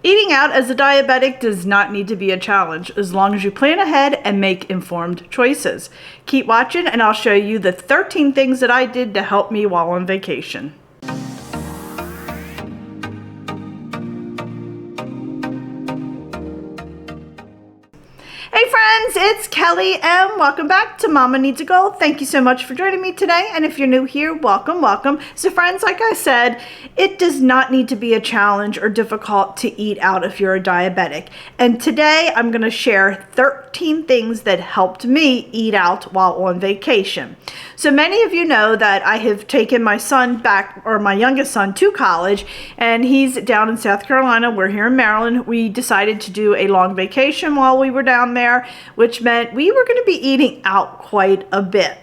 Eating out as a diabetic does not need to be a challenge as long as you plan ahead and make informed choices. Keep watching and I'll show you the 13 things that I did to help me while on vacation. Hey friends, it's Kelly and welcome back to Mama Needs a Goal. Thank you so much for joining me today, and if you're new here, welcome. So friends, like I said, it does not need to be a challenge or difficult to eat out if you're a diabetic. And today I'm going to share 13 things that helped me eat out while on vacation. So many of you know that I have taken my son back, or my youngest son, to college, and he's down in South Carolina. We're here in Maryland. We decided to do a long vacation while we were down there, which meant we were going to be eating out quite a bit.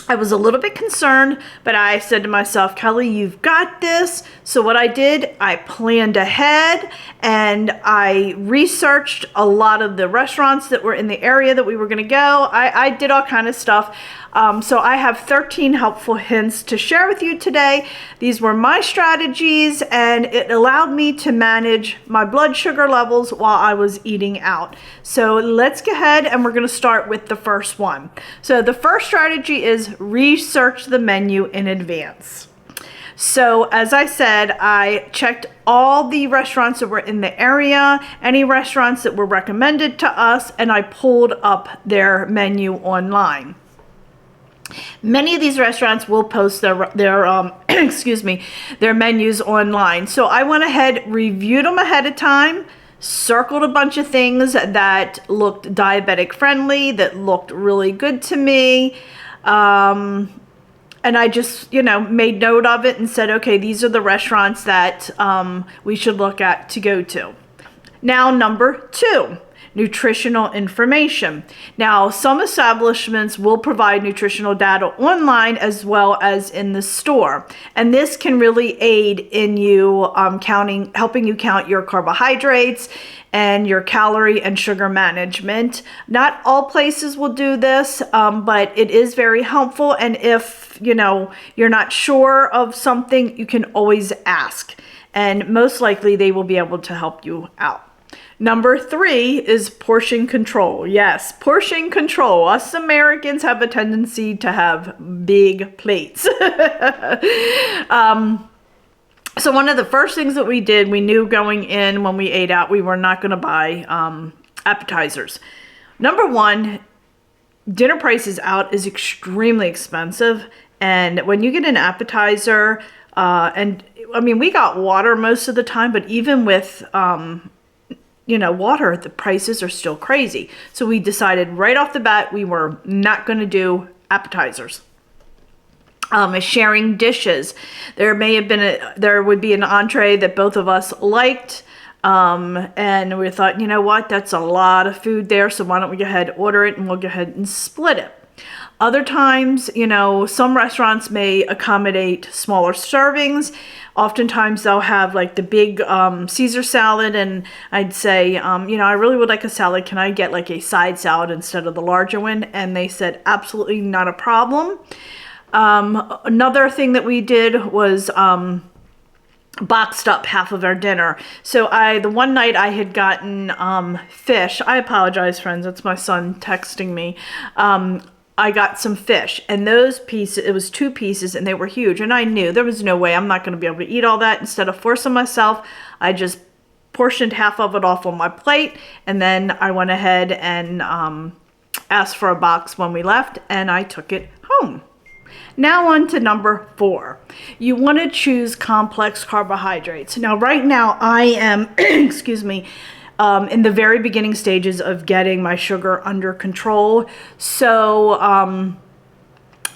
I was a little bit concerned, but I said to myself, Kelly, you've got this. So what I did, I planned ahead and I researched a lot of the restaurants that were in the area that we were going to go. I did all kind of stuff. So I have 13 helpful hints to share with you today. These were my strategies and it allowed me to manage my blood sugar levels while I was eating out. So let's go ahead and we're going to start with the first one. So the first strategy is research the menu in advance. So as I said, I checked all the restaurants that were in the area, any restaurants that were recommended to us, and I pulled up their menu online. Many of these restaurants will post their excuse me, their menus online. So I went ahead, reviewed them ahead of time, circled a bunch of things that looked diabetic friendly, that looked really good to me. And I just, made note of it and said, okay, these are the restaurants that we should look at to go to. Now, number 2. Nutritional information. Now, some establishments will provide nutritional data online as well as in the store. And this can really aid in you helping you count your carbohydrates and your calorie and sugar management. Not all places will do this, but it is very helpful. And if, you're not sure of something, you can always ask. And most likely they will be able to help you out. Number 3 is portion control. Yes, portion control. Us Americans have a tendency to have big plates. So one of the first things that we did, we knew going in when we ate out, we were not going to buy appetizers. Number 1, dinner prices out is extremely expensive. And when you get an appetizer, we got water most of the time, but even with water, the prices are still crazy. So we decided right off the bat, we were not going to do appetizers. Sharing dishes. There would be an entree that both of us liked. And we thought, you know what, that's a lot of food there. So why don't we go ahead, order it, and we'll go ahead and split it. Other times, some restaurants may accommodate smaller servings. Oftentimes they'll have like the big Caesar salad, and I'd say, I really would like a salad. Can I get like a side salad instead of the larger one? And they said, absolutely not a problem. Another thing that we did was boxed up half of our dinner. So the one night I had gotten fish. I apologize, friends. That's my son texting me. I got some fish, and those pieces, it was 2 pieces, and they were huge, and I knew there was no way I'm not going to be able to eat all that. Instead of forcing myself, I just portioned half of it off on my plate, and then I went ahead and asked for a box when we left, and I took it home. Now on to number 4. You want to choose complex carbohydrates. Now, right now, I am, excuse me, in the very beginning stages of getting my sugar under control. So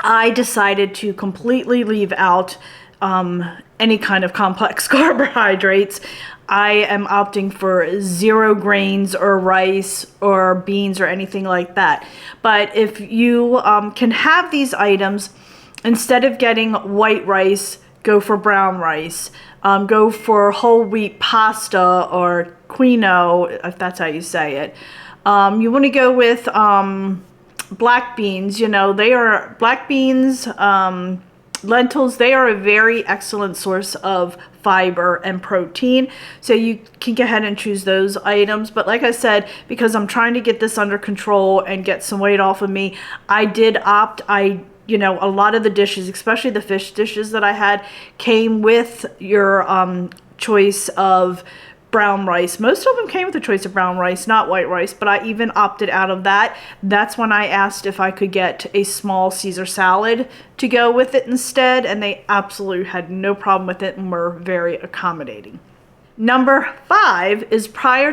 I decided to completely leave out any kind of complex carbohydrates. I am opting for 0 grains or rice or beans or anything like that. But if you can have these items, instead of getting white rice, go for brown rice. Go for whole wheat pasta or quinoa, if that's how you say it. You want to go with black beans. They are black beans, lentils, they are a very excellent source of fiber and protein. So you can go ahead and choose those items. But like I said, because I'm trying to get this under control and get some weight off of me, I did opt, you know, a lot of the dishes, especially the fish dishes that I had, came with your choice of brown rice. Most of them came with a choice of brown rice, not white rice, but I even opted out of that. That's when I asked if I could get a small Caesar salad to go with it instead, and they absolutely had no problem with it and were very accommodating. Number 5 is prioritize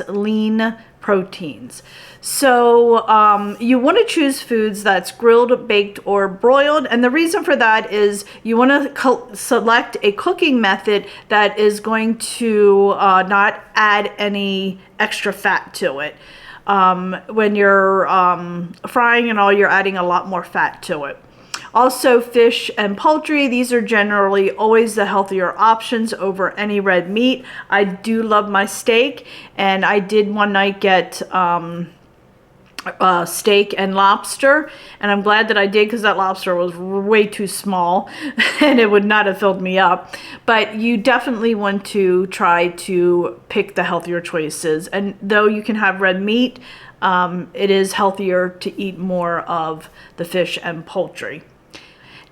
lean proteins. So you want to choose foods that's grilled, baked, or broiled. And the reason for that is you want to select a cooking method that is going to not add any extra fat to it. When you're frying and all, you're adding a lot more fat to it. Also, fish and poultry, these are generally always the healthier options over any red meat. I do love my steak, and I did one night get steak and lobster, and I'm glad that I did, because that lobster was way too small and it would not have filled me up. But you definitely want to try to pick the healthier choices, and though you can have red meat, it is healthier to eat more of the fish and poultry.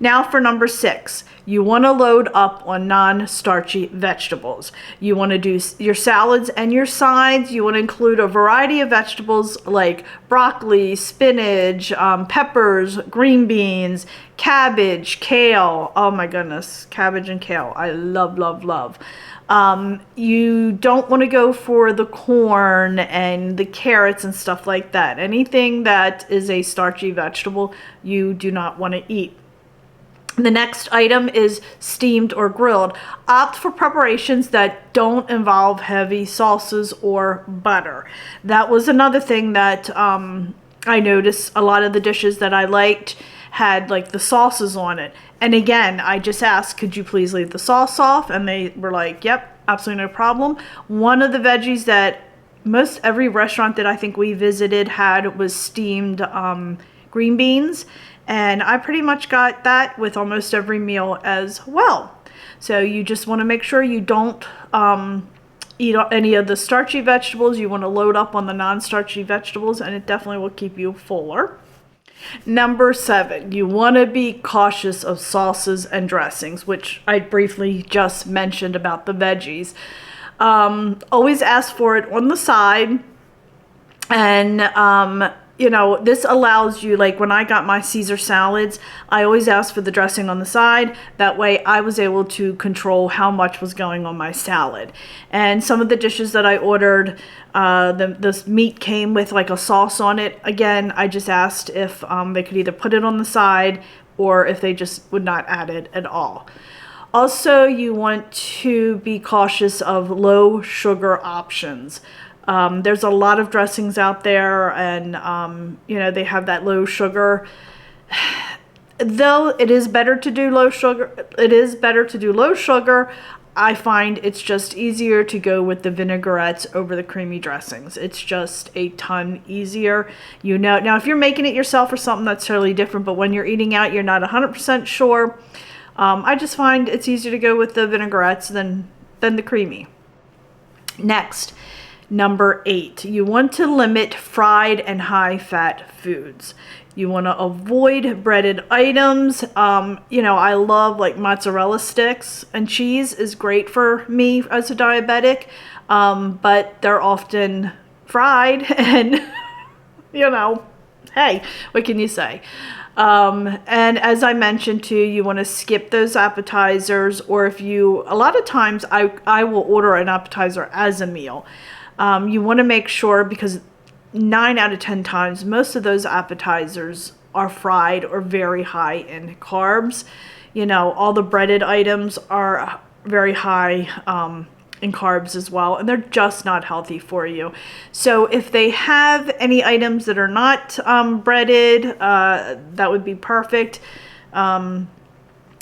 Now for number 6, you want to load up on non-starchy vegetables. You want to do your salads and your sides. You want to include a variety of vegetables like broccoli, spinach, peppers, green beans, cabbage, kale. Oh my goodness, cabbage and kale. I love, love, love. You don't want to go for the corn and the carrots and stuff like that. Anything that is a starchy vegetable, you do not want to eat. The next item is steamed or grilled. Opt for preparations that don't involve heavy sauces or butter. That was another thing that I noticed. A lot of the dishes that I liked had like the sauces on it. And again, I just asked, could you please leave the sauce off? And they were like, yep, absolutely no problem. One of the veggies that most every restaurant that I think we visited had was steamed green beans. And I pretty much got that with almost every meal as well. So you just want to make sure you don't eat any of the starchy vegetables. You want to load up on the non-starchy vegetables, and it definitely will keep you fuller. Number 7, you want to be cautious of sauces and dressings, which I briefly just mentioned about the veggies. Always ask for it on the side, and you know, this allows you, like when I got my Caesar salads, I always asked for the dressing on the side. That way I was able to control how much was going on my salad. And some of the dishes that I ordered, this meat came with like a sauce on it. Again, I just asked if they could either put it on the side or if they just would not add it at all. Also, you want to be cautious of low sugar options. There's a lot of dressings out there, and you know, they have that low sugar. Though it is better to do low sugar, I find it's just easier to go with the vinaigrettes over the creamy dressings. It's just a ton easier. You know, now if you're making it yourself or something, that's totally different, but when you're eating out, you're not 100% sure. I just find it's easier to go with the vinaigrettes than the creamy. Next, number 8, you want to limit fried and high-fat foods. You want to avoid breaded items. You know, I love like mozzarella sticks, and cheese is great for me as a diabetic, but they're often fried, and you know, hey, what can you say? And as I mentioned too, you want to skip those appetizers, or if you, a lot of times I will order an appetizer as a meal. You want to make sure, because 9 out of 10 times, most of those appetizers are fried or very high in carbs. You know, all the breaded items are very high in carbs as well, and they're just not healthy for you. So if they have any items that are not breaded, that would be perfect.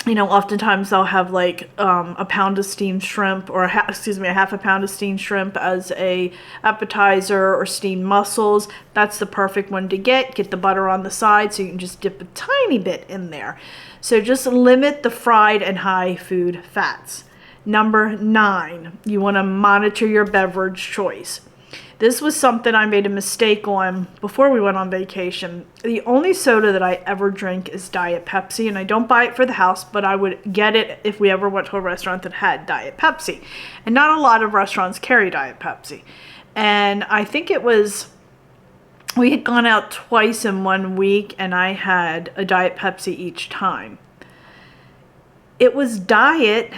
Oftentimes they'll have like a pound of steamed shrimp, or a half a pound of steamed shrimp as a appetizer, or steamed mussels. That's the perfect one to get the butter on the side so you can just dip a tiny bit in there. So just limit the fried and high food fats. Number 9, you want to monitor your beverage choice. This was something I made a mistake on before we went on vacation. The only soda that I ever drink is Diet Pepsi, and I don't buy it for the house, but I would get it if we ever went to a restaurant that had Diet Pepsi. And not a lot of restaurants carry Diet Pepsi. And I think we had gone out twice in 1 week, and I had a Diet Pepsi each time. It was diet,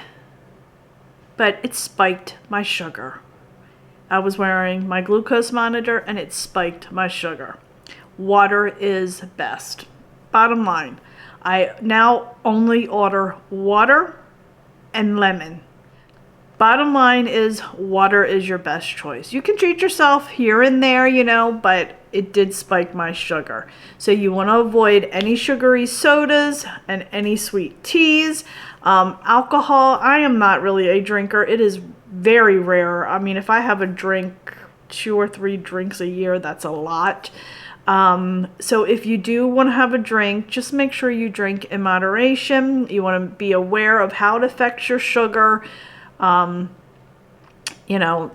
but it spiked my sugar. I was wearing my glucose monitor and it spiked my sugar. Water is best. Bottom line, I now only order water and lemon. Bottom line is water is your best choice. You can treat yourself here and there, but it did spike my sugar. So you want to avoid any sugary sodas and any sweet teas. Alcohol, I am not really a drinker. It is very rare. I mean, if I have a drink, 2 or 3 drinks a year, that's a lot. So if you do want to have a drink, just make sure you drink in moderation. You want to be aware of how it affects your sugar.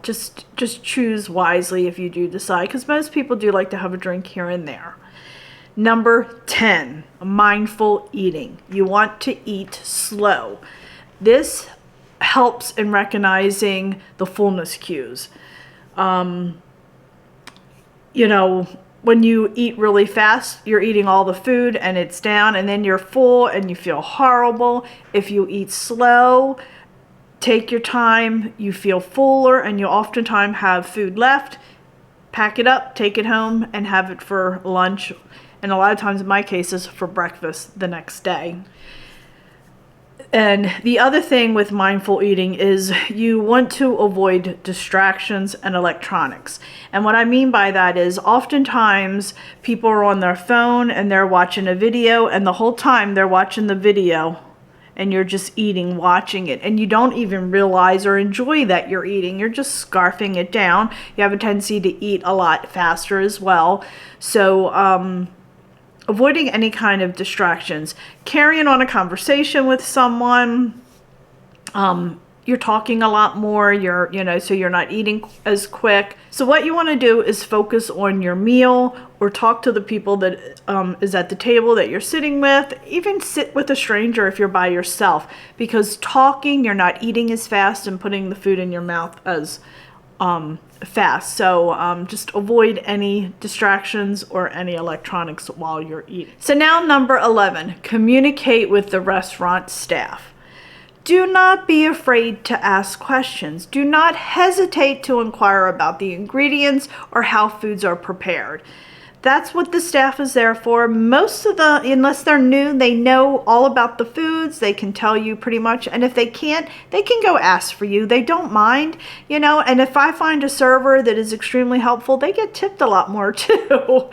Just choose wisely if you do decide, because most people do like to have a drink here and there. Number 10, mindful eating. You want to eat slow. This helps in recognizing the fullness cues. When you eat really fast, you're eating all the food and it's down, and then you're full and you feel horrible. If you eat slow, take your time, you feel fuller, and you oftentimes have food left. Pack it up, take it home, and have it for lunch, and a lot of times in my cases for breakfast the next day. And the other thing with mindful eating is you want to avoid distractions and electronics. And what I mean by that is oftentimes people are on their phone and they're watching a video, and the whole time they're watching the video and you're just eating, watching it, and you don't even realize or enjoy that you're eating. You're just scarfing it down. You have a tendency to eat a lot faster as well. So avoiding any kind of distractions, carrying on a conversation with someone, you're talking a lot more, so you're not eating as quick. So what you want to do is focus on your meal, or talk to the people that is at the table that you're sitting with. Even sit with a stranger if you're by yourself, because talking, you're not eating as fast and putting the food in your mouth as fast. So just avoid any distractions or any electronics while you're eating. So now number 11, communicate with the restaurant staff. Do not be afraid to ask questions. Do not hesitate to inquire about the ingredients or how foods are prepared. That's what the staff is there for. Unless they're new, they know all about the foods. They can tell you pretty much. And if they can't, they can go ask for you. They don't mind, and if I find a server that is extremely helpful, they get tipped a lot more too.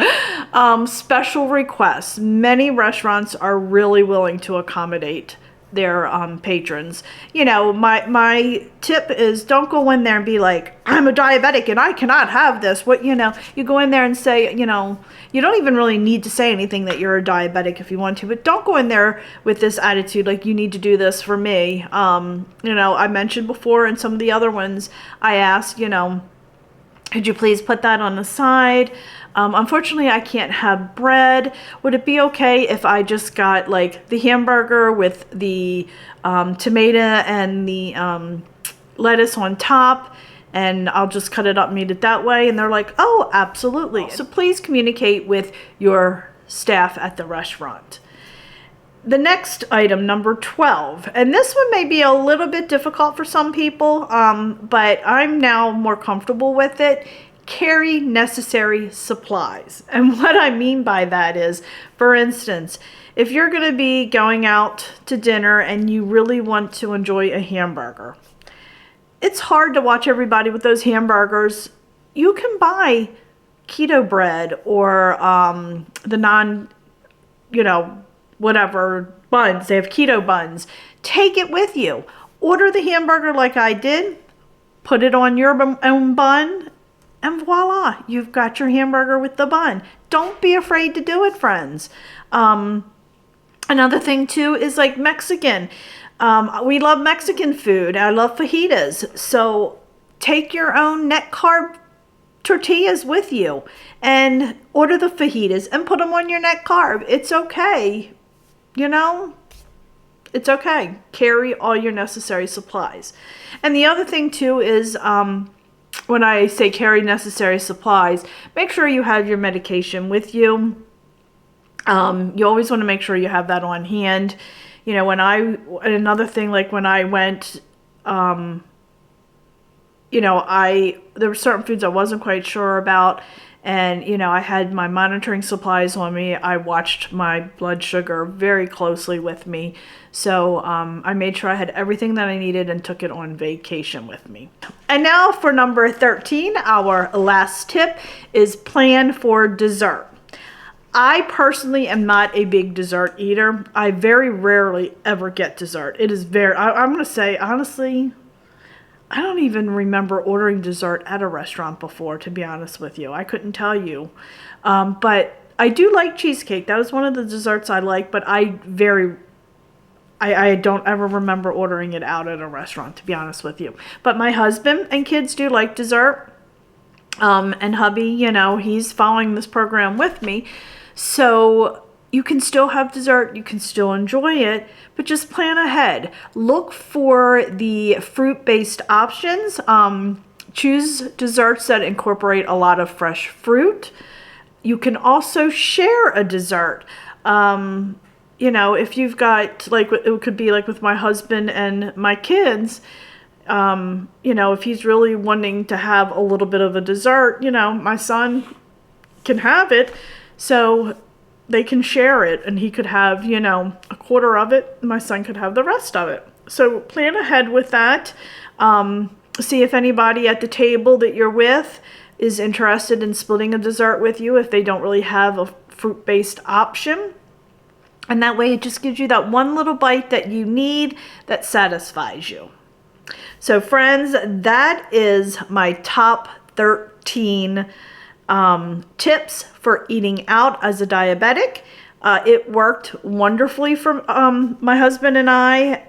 Special requests. Many restaurants are really willing to accommodate their patrons. My tip is, don't go in there and be like, I'm a diabetic and I cannot have this. You go in there and say, you don't even really need to say anything that you're a diabetic if you want to, but don't go in there with this attitude like you need to do this for me. I mentioned before in some of the other ones, I asked, could you please put that on the side? Unfortunately, I can't have bread. Would it be okay if I just got like the hamburger with the tomato and the lettuce on top, and I'll just cut it up and eat it that way? And they're like, oh, absolutely. So please communicate with your staff at the restaurant. The next item, number 12, and this one may be a little bit difficult for some people, but I'm now more comfortable with it. Carry necessary supplies. And what I mean by that is, for instance, if you're going to be going out to dinner and you really want to enjoy a hamburger, it's hard to watch everybody with those hamburgers. You can buy keto bread or the whatever buns. They have keto buns. Take it with you. Order the hamburger like I did. Put it on your own bun. And voila, you've got your hamburger with the bun. Don't be afraid to do it, friends. Another thing too is like Mexican. We love Mexican food. I love fajitas. So take your own net carb tortillas with you and order the fajitas and put them on your net carb. It's okay. You know, it's okay. Carry all your necessary supplies. And the other thing too is when I say carry necessary supplies, make sure you have your medication with you. You always want to make sure you have that on hand. You know, another thing, like when I went, you know, there were certain foods I wasn't quite sure about. And, you know, I had my monitoring supplies on me. I watched my blood sugar very closely with me. So I made sure I had everything that I needed and took it on vacation with me. And now for number 13, our last tip is plan for dessert. I personally am not a big dessert eater. I very rarely ever get dessert. It is I'm going to say, honestly, I don't even remember ordering dessert at a restaurant before, to be honest with you. I couldn't tell you. But I do like cheesecake. That was one of the desserts I like, but I don't ever remember ordering it out at a restaurant, to be honest with you. But my husband and kids do like dessert. And hubby, you know, he's following this program with me. So you can still have dessert, you can still enjoy it, but just plan ahead. Look for the fruit-based options. Choose desserts that incorporate a lot of fresh fruit. You can also share a dessert. You know, if you've got, like, it could be like with my husband and my kids, you know, if he's really wanting to have a little bit of a dessert, you know, my son can have it. So they can share it, and he could have, you know, a quarter of it. My son could have the rest of it. So plan ahead with that. See if anybody at the table that you're with is interested in splitting a dessert with you if they don't really have a fruit-based option. And that way it just gives you that one little bite that you need that satisfies you. So friends, that is my top 13 tips for eating out as a diabetic. It worked wonderfully for my husband and I.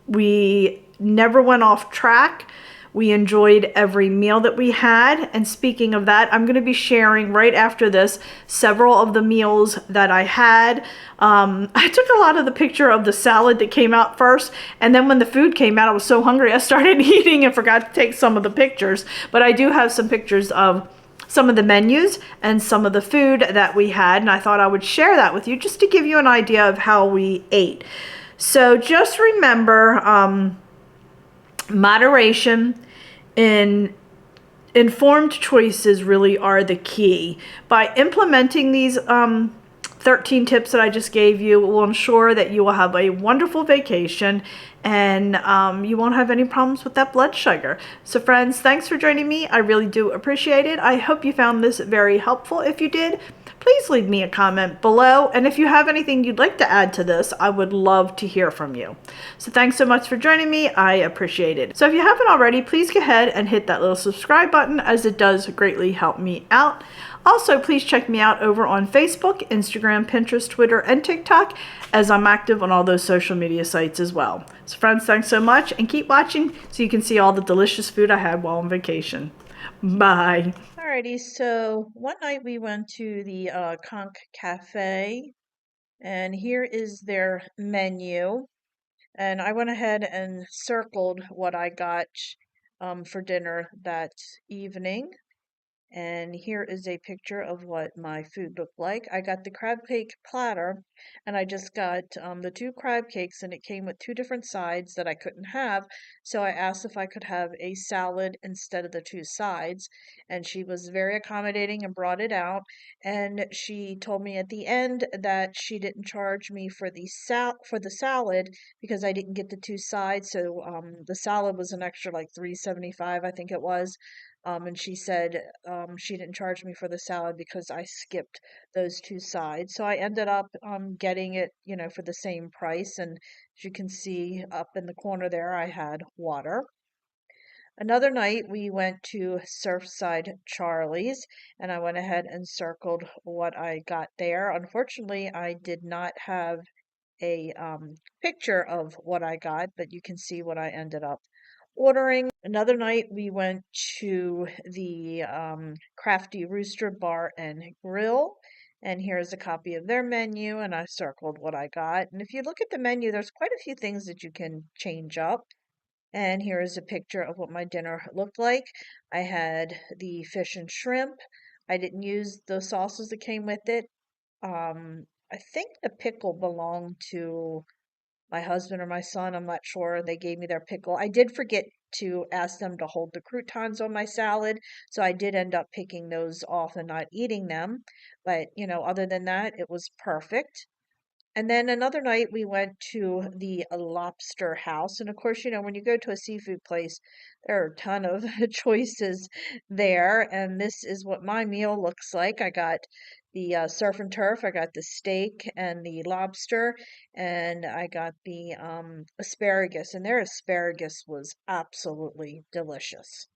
We never went off track. We enjoyed every meal that we had. And speaking of that, I'm going to be sharing right after this several of the meals that I had. I took a lot of the picture of the salad that came out first. And then when the food came out, I was so hungry, I started eating and forgot to take some of the pictures. But I do have some pictures of some of the menus and some of the food that we had. And I thought I would share that with you just to give you an idea of how we ate. So just remember, moderation and informed choices really are the key. By implementing these 13 tips that I just gave you, will ensure that you will have a wonderful vacation and you won't have any problems with that blood sugar. So friends, thanks for joining me. I really do appreciate it. I hope you found this very helpful. If you did, please leave me a comment below. And if you have anything you'd like to add to this, I would love to hear from you. So thanks so much for joining me. I appreciate it. So if you haven't already, please go ahead and hit that little subscribe button, as it does greatly help me out. Also, please check me out over on Facebook, Instagram, Pinterest, Twitter, and TikTok, as I'm active on all those social media sites as well. So friends, thanks so much, and keep watching so you can see all the delicious food I had while on vacation. Bye. Alrighty, so one night we went to the Conch Cafe, and here is their menu. And I went ahead and circled what I got for dinner that evening. And here is a picture of what my food looked like. I got the crab cake platter, and I just got the 2 crab cakes, and it came with 2 different sides that I couldn't have. So I asked if I could have a salad instead of the 2 sides, and she was very accommodating and brought it out. And she told me at the end that she didn't charge me for the salad because I didn't get the 2 sides. So the salad was an extra like $3.75, I think it was. And she said she didn't charge me for the salad because I skipped those two sides. So I ended up getting it, for the same price. And as you can see up in the corner there, I had water. Another night we went to Surfside Charlie's and I went ahead and circled what I got there. Unfortunately, I did not have a picture of what I got, but you can see what I ended up ordering. Another night we went to the Crafty Rooster Bar and Grill. And here's a copy of their menu, and I circled what I got. And if you look at the menu, there's quite a few things that you can change up. And here is a picture of what my dinner looked like. I had the fish and shrimp. I didn't use the sauces that came with it. I think the pickle belonged to my husband or my son. I'm not sure. They gave me their pickle. I did forget to ask them to hold the croutons on my salad, so I did end up picking those off and not eating them. But, other than that, it was perfect. And then another night we went to the Lobster House. And of course, when you go to a seafood place, there are a ton of choices there. And this is what my meal looks like. I got the surf and turf, I got the steak and the lobster, and I got the asparagus. And their asparagus was absolutely delicious.